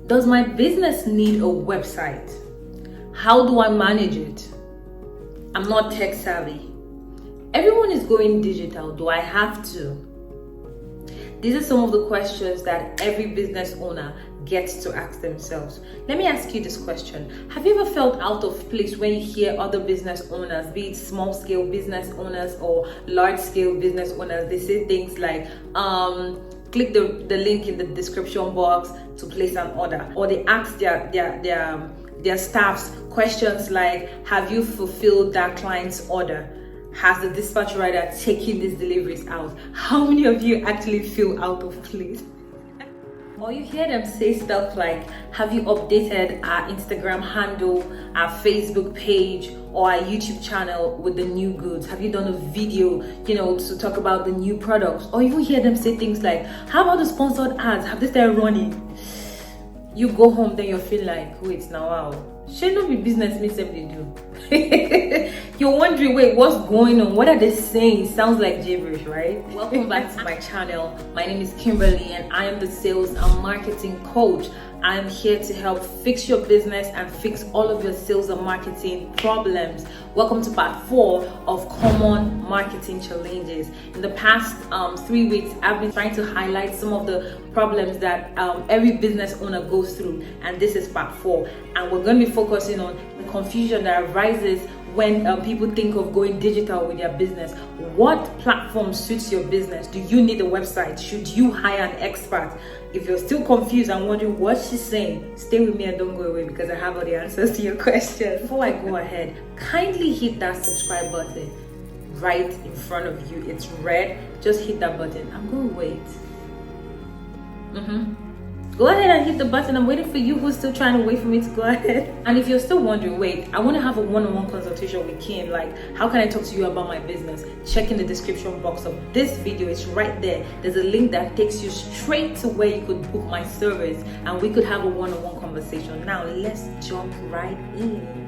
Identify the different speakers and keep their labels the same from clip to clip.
Speaker 1: Does my business need a website? How do I manage it? I'm not tech savvy. Everyone is going digital. Do I have to? These are some of the questions that every business owner gets to ask themselves. Let me ask you this question. Have you ever felt out of place when you hear other business owners, be it small scale business owners or large scale business owners, they say things like, click the link in the description box to place an order, or they ask their staffs questions like, have you fulfilled that client's order? Has the dispatch rider taken these deliveries out? How many of you actually feel out of place? Or you hear them say stuff like, have you updated our Instagram handle, our Facebook page, or our YouTube channel with the new goods? Have you done a video, to talk about the new products? Or you hear them say things like, how about the sponsored ads? Have they started running? You go home, then you feel like, wait, now wow. Should not be business me say they do. You're wondering, wait, what's going on? What are they saying? It sounds like gibberish, right? Welcome back to my channel. My name is Kimberly and I am the sales and marketing coach. I'm here to help fix your business and fix all of your sales and marketing problems. Welcome to part 4 of common marketing challenges. In the past 3 weeks, I've been trying to highlight some of the problems that every business owner goes through, and this is part 4. And we're going to be focusing on the confusion that arises when people think of going digital with their business. What platform suits your business? Do you need a website? Should you hire an expert? If you're still confused and wondering what she's saying, stay with me and don't go away because I have all the answers to your questions. Before I go ahead, kindly hit that subscribe button right in front of you. It's red. Just hit that button. I'm going to wait. Go ahead and hit the button. I'm waiting for you who's still trying to wait for me to go ahead. And if you're still wondering, wait, I want to have a one-on-one consultation with Kim. Like, how can I talk to you about my business? Check in the description box of this video. It's right there. There's a link that takes you straight to where you could book my service and we could have a one-on-one conversation. Now, let's jump right in.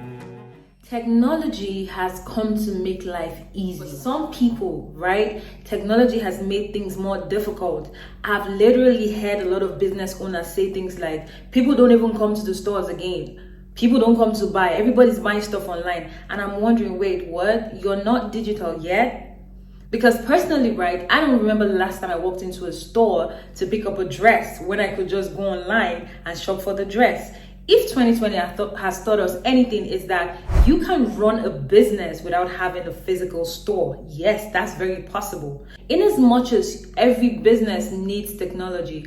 Speaker 1: Technology has come to make life easy. For some people, right? Technology has made things more difficult. I've literally heard a lot of business owners say things like, people don't even come to the stores again. People don't come to buy. Everybody's buying stuff online. And I'm wondering, wait, what? You're not digital yet? Because personally, right, I don't remember the last time I walked into a store to pick up a dress when I could just go online and shop for the dress. If 2020 has taught us anything, is that you can run a business without having a physical store. Yes, that's very possible. In as much as every business needs technology,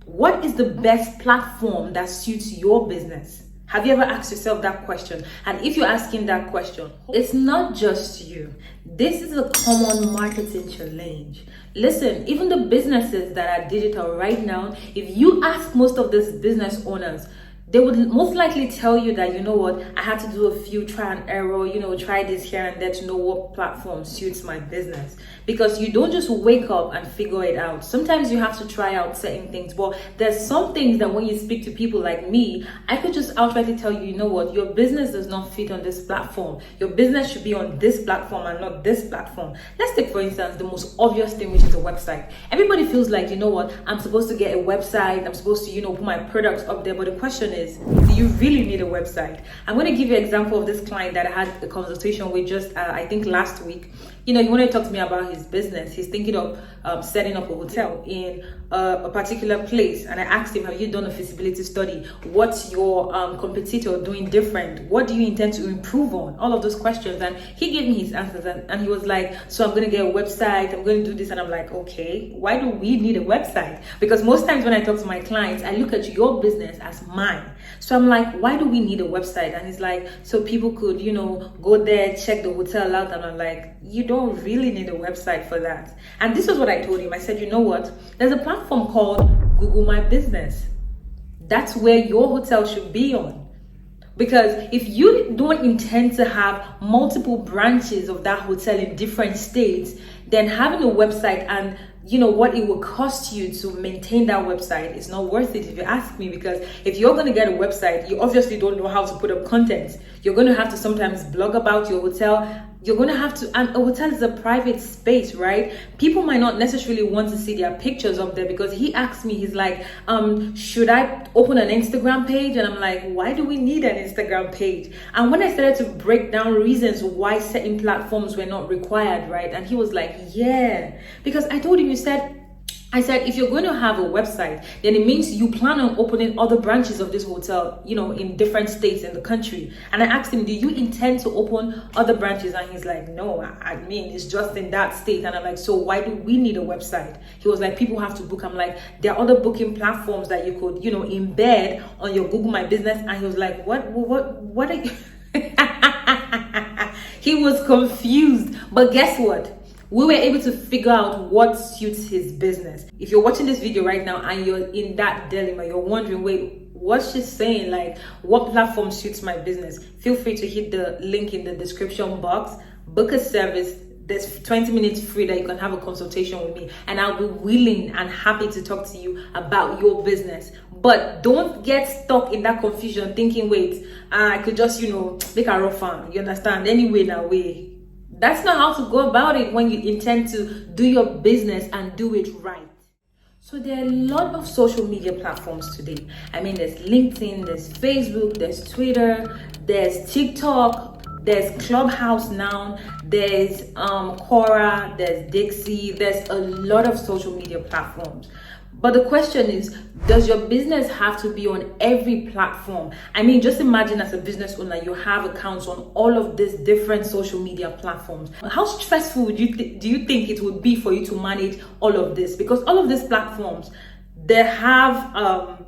Speaker 1: what is the best platform that suits your business? Have you ever asked yourself that question? And if you're asking that question, it's not just you. This is a common marketing challenge. Listen, even the businesses that are digital right now, if you ask most of these business owners, they would most likely tell you that, you know what, I had to do a few try and error, try this here and there to know what platform suits my business. Because you don't just wake up and figure it out. Sometimes you have to try out certain things. But there's some things that when you speak to people like me, I could just outrightly tell you, you know what, your business does not fit on this platform. Your business should be on this platform and not this platform. Let's take, for instance, the most obvious thing, which is a website. Everybody feels like, you know what, I'm supposed to get a website. I'm supposed to, put my products up there. But the question is, do you really need a website? I'm going to give you an example of this client that I had a consultation with just, I think last week. He wanted to talk to me about his business. He's thinking of setting up a hotel in a particular place. And I asked him, have you done a feasibility study? What's your competitor doing different? What do you intend to improve on? All of those questions. And he gave me his answers. And he was like, so I'm going to get a website. I'm going to do this. And I'm like, okay, why do we need a website? Because most times when I talk to my clients, I look at your business as mine. So I'm like, why do we need a website? And he's like, so people could, go there, check the hotel out. And I'm like, you don't really need a website for that. And this is what I told him. I said, you know what? There's a platform called Google My Business. That's where your hotel should be on. Because if you don't intend to have multiple branches of that hotel in different states, then having a website and what it will cost you to maintain that website is not worth it, if you ask me. Because if you're going to get a website, you obviously don't know how to put up content. You're going to have to sometimes blog about your hotel, You're going to have to, and a hotel is a private space, right? People might not necessarily want to see their pictures up there, because he asked me, he's like, should I open an Instagram page? And I'm like, why do we need an Instagram page? And when I started to break down reasons why certain platforms were not required, right? And he was like, yeah, because I told him, I said, if you're going to have a website, then it means you plan on opening other branches of this hotel, in different states in the country. And I asked him, do you intend to open other branches? And he's like, no, I mean, it's just in that state. And I'm like, so why do we need a website? He was like, people have to book. I'm like, there are other booking platforms that you could, embed on your Google My Business. And he was like, what are you? He was confused. But guess what? We were able to figure out what suits his business. If you're watching this video right now and you're in that dilemma, you're wondering, wait, what's she saying? Like, what platform suits my business? Feel free to hit the link in the description box. Book a service. There's 20 minutes free that you can have a consultation with me, and I'll be willing and happy to talk to you about your business. But don't get stuck in that confusion thinking, wait, I could just, make a rough one. You understand? Anyway, now way. That's not how to go about it when you intend to do your business and do it right. So there are a lot of social media platforms today. I mean, there's LinkedIn, there's Facebook, there's Twitter, there's TikTok, there's Clubhouse now, there's Quora, there's Dixie, there's a lot of social media platforms. But the question is, does your business have to be on every platform? I mean, just imagine as a business owner, you have accounts on all of these different social media platforms. How stressful do you think it would be for you to manage all of this? Because all of these platforms, they have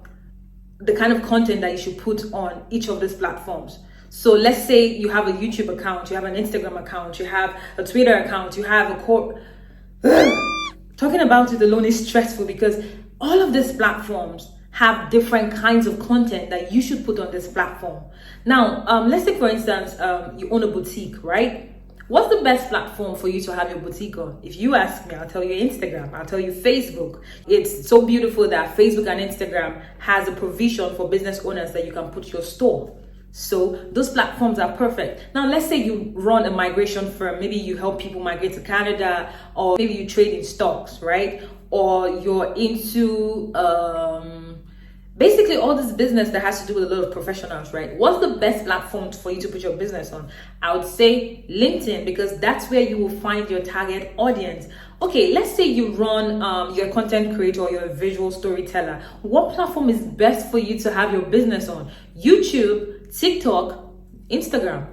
Speaker 1: the kind of content that you should put on each of these platforms. So let's say you have a YouTube account, you have an Instagram account, you have a Twitter account, you have talking about it alone is stressful, because all of these platforms have different kinds of content that you should put on this platform. Now, let's say, for instance, you own a boutique, right? What's the best platform for you to have your boutique on? If you ask me, I'll tell you Instagram, I'll tell you Facebook. It's so beautiful that Facebook and Instagram has a provision for business owners that you can put your store. So those platforms are perfect. Now, let's say you run a migration firm. Maybe you help people migrate to Canada, or maybe you trade in stocks, right? Or you're into basically all this business that has to do with a lot of professionals, right? What's the best platform for you to put your business on? I would say LinkedIn, because that's where you will find your target audience. Okay, let's say you run, you're a content creator or you're a visual storyteller. What platform is best for you to have your business on? YouTube, TikTok, Instagram.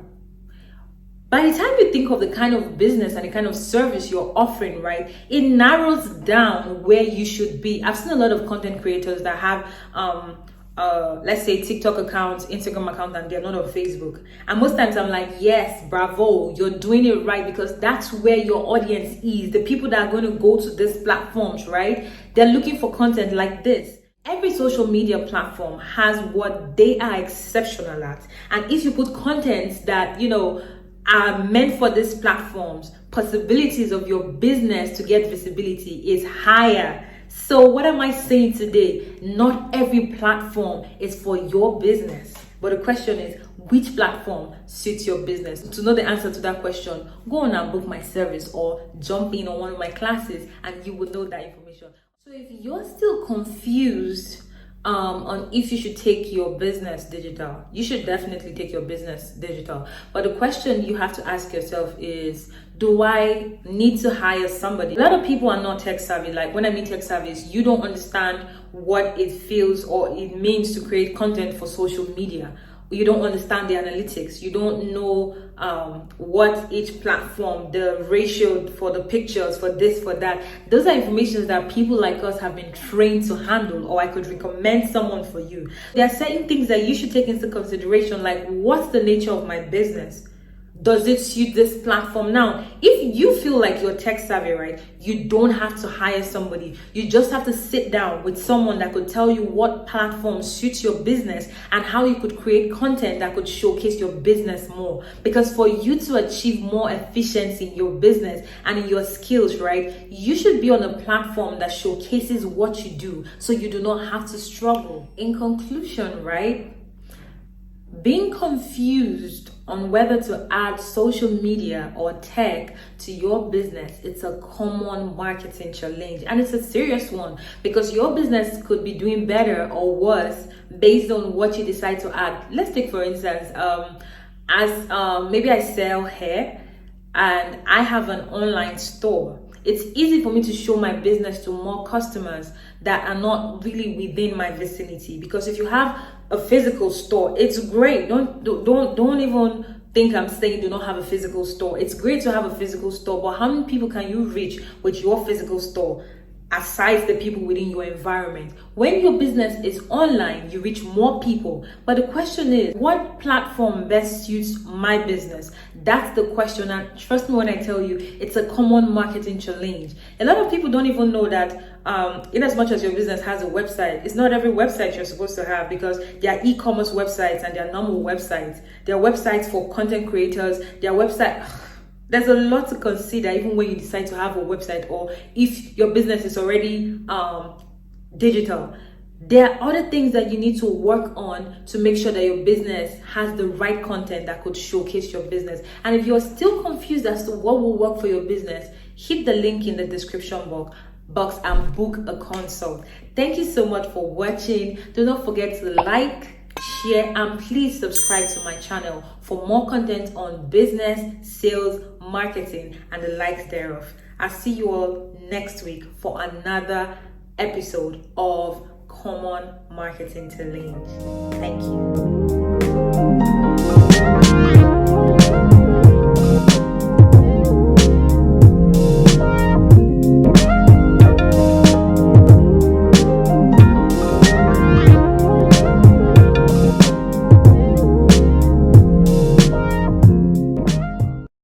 Speaker 1: By the time you think of the kind of business and the kind of service you're offering, right, it narrows down where you should be. I've seen a lot of content creators that have, let's say, TikTok accounts, Instagram accounts, and they're not on Facebook. And most times I'm like, yes, bravo, you're doing it right, because that's where your audience is. The people that are going to go to these platforms, right, they're looking for content like this. Every social media platform has what they are exceptional at. And if you put content that, are meant for these platforms, possibilities of your business to get visibility is higher. So what am I saying today? Not every platform is for your business. But the question is, which platform suits your business? To know the answer to that question, go on and book my service or jump in on one of my classes, and you will know that information. So if you're still confused on if you should take your business digital, you should definitely take your business digital. But the question you have to ask yourself is, do I need to hire somebody? A lot of people are not tech savvy. Like, when I mean tech savvy, is you don't understand what it feels or it means to create content for social media. You don't understand the analytics. You don't know what each platform, the ratio for the pictures, for this, for that. Those are information that people like us have been trained to handle, or I could recommend someone for you. There are certain things that you should take into consideration, like, what's the nature of my business? Does it suit this platform? Now, if you feel like you're tech savvy, right, you don't have to hire somebody. You just have to sit down with someone that could tell you what platform suits your business and how you could create content that could showcase your business more. Because for you to achieve more efficiency in your business and in your skills, right, you should be on a platform that showcases what you do, so you do not have to struggle. In conclusion, right, being confused on whether to add social media or tech to your business. It's a common marketing challenge, and it's a serious one because your business could be doing better or worse based on what you decide to add. Let's take for instance, maybe I sell hair and I have an online store. It's easy for me to show my business to more customers that are not really within my vicinity, because if you have a physical store, it's great. Don't even think I'm saying do not have a physical store. It's great to have a physical store, but how many people can you reach with your physical store aside the people within your environment? When your business is online, you reach more people. But the question is, what platform best suits my business? That's the question. And trust me when I tell you, it's a common marketing challenge. A lot of people don't even know that in as much as your business has a website, it's not every website you're supposed to have, because there are e-commerce websites and there are normal websites. There are websites for content creators. There are websites. There's a lot to consider even when you decide to have a website, or if your business is already digital. There are other things that you need to work on to make sure that your business has the right content that could showcase your business. And if you're still confused as to what will work for your business, hit the link in the description box and book a consult. Thank you so much for watching. Do not forget to like, share, and please subscribe to my channel for more content on business, sales, marketing, and the likes thereof. I'll see you all next week for another episode of Common Marketing Challenge. Thank you.